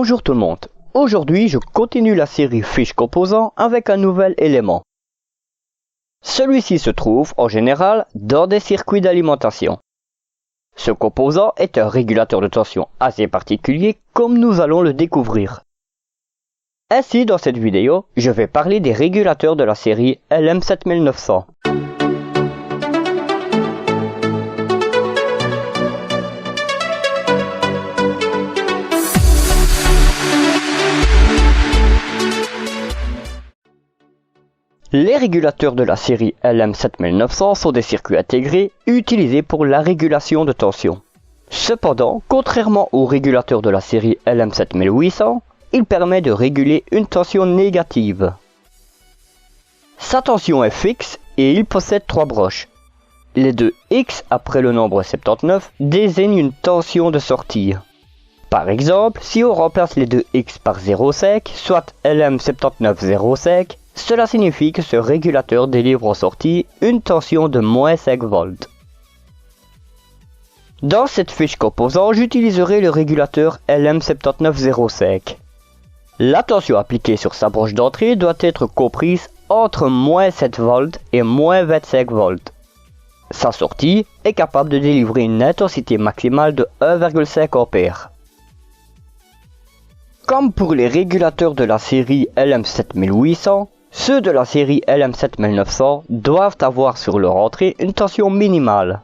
Bonjour tout le monde, aujourd'hui je continue la série fiches composants avec un nouvel élément. Celui-ci se trouve en général dans des circuits d'alimentation. Ce composant est un régulateur de tension assez particulier comme nous allons le découvrir. Ainsi dans cette vidéo, je vais parler des régulateurs de la série LM7900. Les régulateurs de la série LM7900 sont des circuits intégrés utilisés pour la régulation de tension. Cependant, contrairement aux régulateurs de la série LM7800, il permet de réguler une tension négative. Sa tension est fixe et il possède 3 broches. Les deux X après le nombre 79 désignent une tension de sortie. Par exemple, si on remplace les deux X par 0,5, soit LM79,05, cela signifie que ce régulateur délivre en sortie une tension de moins 5 volts. Dans cette fiche composant, j'utiliserai le régulateur LM79,05. La tension appliquée sur sa broche d'entrée doit être comprise entre moins 7 volts et moins 25 volts. Sa sortie est capable de délivrer une intensité maximale de 1,5 A. Comme pour les régulateurs de la série LM7800, ceux de la série LM7900 doivent avoir sur leur entrée une tension minimale.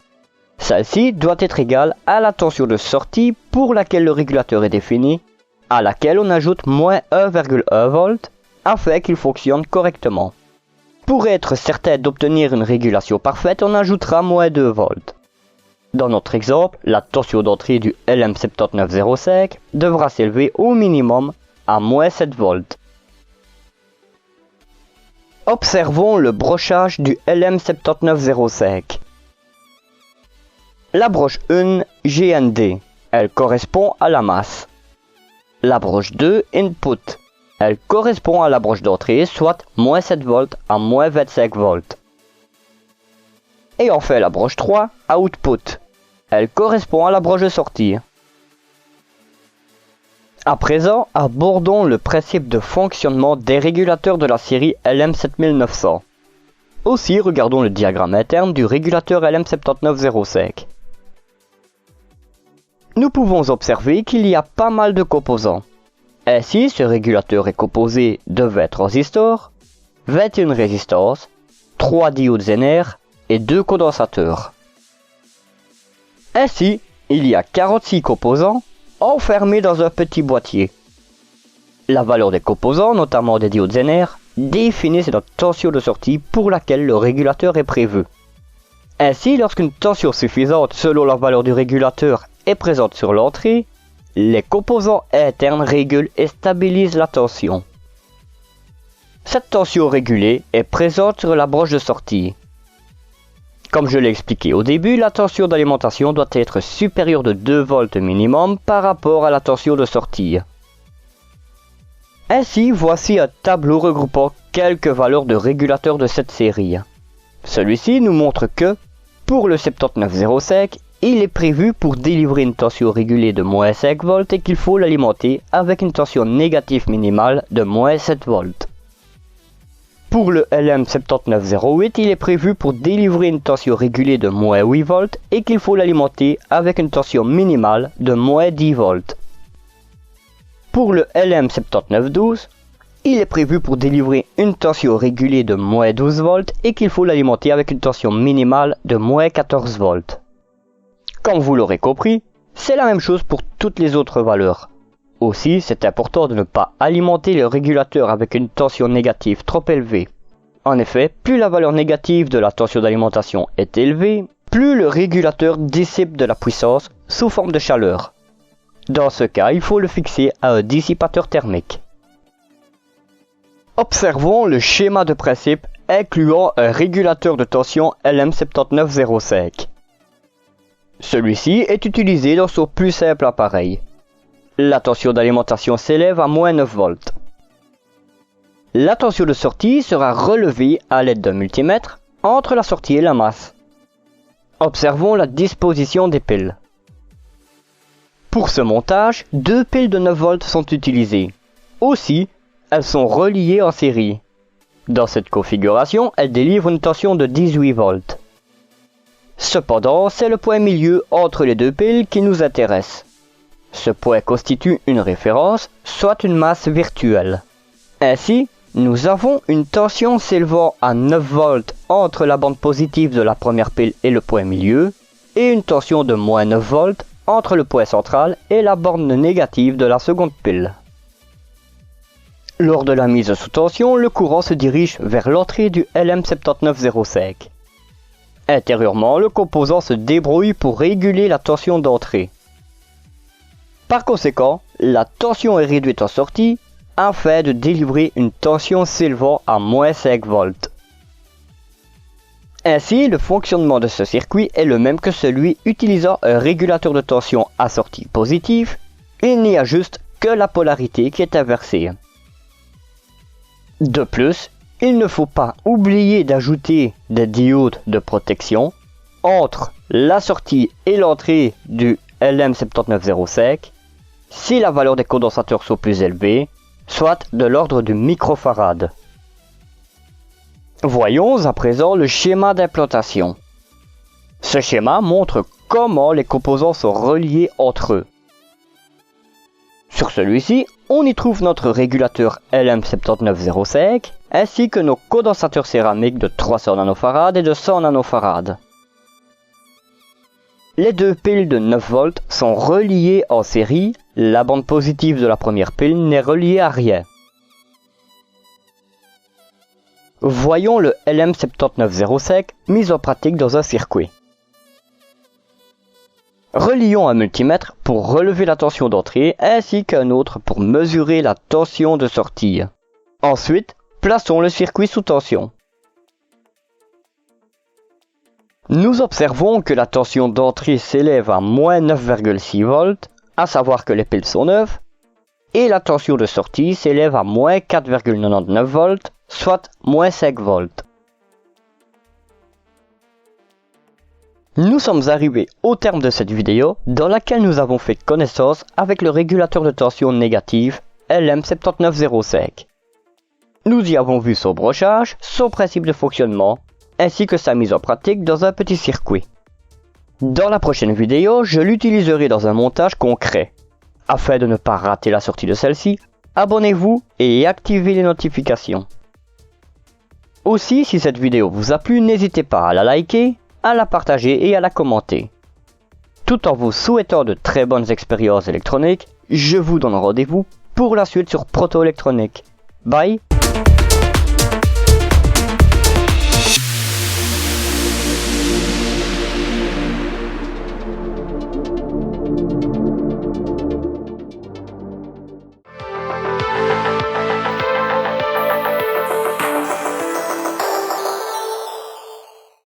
Celle-ci doit être égale à la tension de sortie pour laquelle le régulateur est défini, à laquelle on ajoute moins 1,1 V afin qu'il fonctionne correctement. Pour être certain d'obtenir une régulation parfaite, on ajoutera moins 2 V. Dans notre exemple, la tension d'entrée du LM79,05 devra s'élever au minimum à moins 7 V. Observons le brochage du LM79,05. La broche 1, GND, elle correspond à la masse. La broche 2, Input, elle correspond à la broche d'entrée, soit moins 7 V à moins 25 V. Et enfin la broche 3, Output, elle correspond à la broche de sortie. À présent, abordons le principe de fonctionnement des régulateurs de la série LM7900. Aussi, regardons le diagramme interne du régulateur LM79,05. Nous pouvons observer qu'il y a pas mal de composants. Ainsi, ce régulateur est composé de 20 transistors, 21 résistances, 3 diodes Zener et 2 condensateurs. Ainsi, il y a 46 composants enfermés dans un petit boîtier. La valeur des composants, notamment des diodes Zener, définissent la tension de sortie pour laquelle le régulateur est prévu. Ainsi, lorsqu'une tension suffisante selon la valeur du régulateur est présente sur l'entrée, les composants internes régulent et stabilisent la tension. Cette tension régulée est présente sur la broche de sortie. Comme je l'ai expliqué au début, la tension d'alimentation doit être supérieure de 2 volts minimum par rapport à la tension de sortie. Ainsi, voici un tableau regroupant quelques valeurs de régulateurs de cette série. Celui-ci nous montre que, pour le 79,05, il est prévu pour délivrer une tension régulée de moins 5 volts et qu'il faut l'alimenter avec une tension négative minimale de moins 7 volts. Pour le LM79,08, il est prévu pour délivrer une tension régulée de moins 8 volts et qu'il faut l'alimenter avec une tension minimale de moins 10 volts. Pour le LM79,12, il est prévu pour délivrer une tension régulée de moins 12 volts et qu'il faut l'alimenter avec une tension minimale de moins 14 volts. Comme vous l'aurez compris, c'est la même chose pour toutes les autres valeurs. Aussi, c'est important de ne pas alimenter le régulateur avec une tension négative trop élevée. En effet, plus la valeur négative de la tension d'alimentation est élevée, plus le régulateur dissipe de la puissance sous forme de chaleur. Dans ce cas, il faut le fixer à un dissipateur thermique. Observons le schéma de principe incluant un régulateur de tension LM79,05. Celui-ci est utilisé dans son plus simple appareil. La tension d'alimentation s'élève à moins 9 volts. La tension de sortie sera relevée à l'aide d'un multimètre entre la sortie et la masse. Observons la disposition des piles. Pour ce montage, 2 piles de 9 volts sont utilisées. Aussi, elles sont reliées en série. Dans cette configuration, elles délivrent une tension de 18 volts. Cependant, c'est le point milieu entre les 2 piles qui nous intéresse. Ce point constitue une référence, soit une masse virtuelle. Ainsi, nous avons une tension s'élevant à 9 volts entre la bande positive de la première pile et le point milieu, et une tension de moins 9 volts entre le point central et la borne négative de la seconde pile. Lors de la mise sous tension, le courant se dirige vers l'entrée du LM7905. Intérieurement, le composant se débrouille pour réguler la tension d'entrée. Par conséquent, la tension est réduite en sortie afin de délivrer une tension s'élevant à moins 5 volts. Ainsi, le fonctionnement de ce circuit est le même que celui utilisant un régulateur de tension à sortie positive. Il n'y a juste que la polarité qui est inversée. De plus, il ne faut pas oublier d'ajouter des diodes de protection entre la sortie et l'entrée du LM7905 si la valeur des condensateurs sont plus élevées, soit de l'ordre du microfarad. Voyons à présent le schéma d'implantation. Ce schéma montre comment les composants sont reliés entre eux. Sur celui-ci, on y trouve notre régulateur LM7905 ainsi que nos condensateurs céramiques de 300 nanofarad et de 100 nanofarad. Les 2 piles de 9 volts sont reliées en série, la bande positive de la première pile n'est reliée à rien. Voyons le LM7905 mis en pratique dans un circuit. Relions un multimètre pour relever la tension d'entrée ainsi qu'un autre pour mesurer la tension de sortie. Ensuite, plaçons le circuit sous tension. Nous observons que la tension d'entrée s'élève à moins 9,6 volts, à savoir que les piles sont neuves, et la tension de sortie s'élève à moins 4,99 volts, soit moins 5 volts. Nous sommes arrivés au terme de cette vidéo dans laquelle nous avons fait connaissance avec le régulateur de tension négative LM7905. Nous y avons vu son brochage, son principe de fonctionnement, ainsi que sa mise en pratique dans un petit circuit. Dans la prochaine vidéo, je l'utiliserai dans un montage concret. Afin de ne pas rater la sortie de celle-ci, abonnez-vous et activez les notifications. Aussi, si cette vidéo vous a plu, n'hésitez pas à la liker, à la partager et à la commenter. Tout en vous souhaitant de très bonnes expériences électroniques, je vous donne rendez-vous pour la suite sur Proto Électronique. Bye!